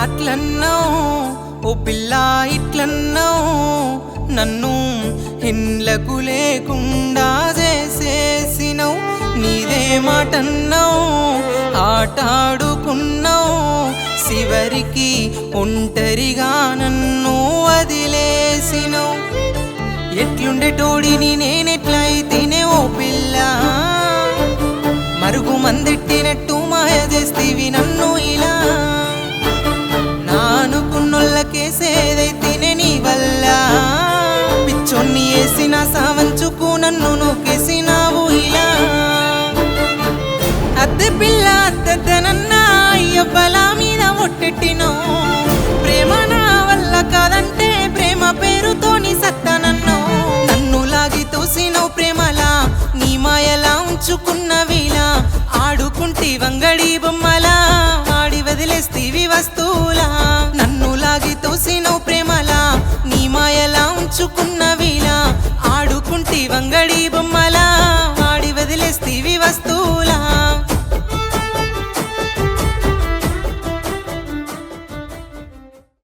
అట్లన్నావు ఓ పిల్ల ఇట్లన్నావు నన్ను ఇండ్లకు లేకుండా చేసేసినవు నీదే మాటన్నావు ఆటాడుకున్నావు చివరికి ఒంటరిగా నన్ను వదిలేసినవు ఎట్లుండేటోడిని నేనెట్లయితేనే ఓ పిల్ల మరుగు మందెట్టినట్టు మాయ చేస్తీవి నన్ను ఇలా నానుకున్నోళ్ళకేసేదైతేనే నీ వల్ల పిచ్చొన్ని వేసిన సావంచుకు నన్ను నూకేసినావు ఇలా అద్దె పిల్ల అద్దెద్దనన్నా అయ్యబ్బల మీద ఒట్టెట్టినో ప్రేమ నా వల్ల కాదంటే ప్రేమ పేరుతోని సత్తనన్నో నన్ను లాగి తోసినవు ప్రేమలా నీ మాయలా ఉంచుకున్నవిలా ఆడుకుంటి వంగడి బొమ్మలా ఆడి వదిలేస్తీవి వస్తువులా నన్ను లాగి తోసినవు ప్రేమలా నీ మాయలా ఉంచుకున్న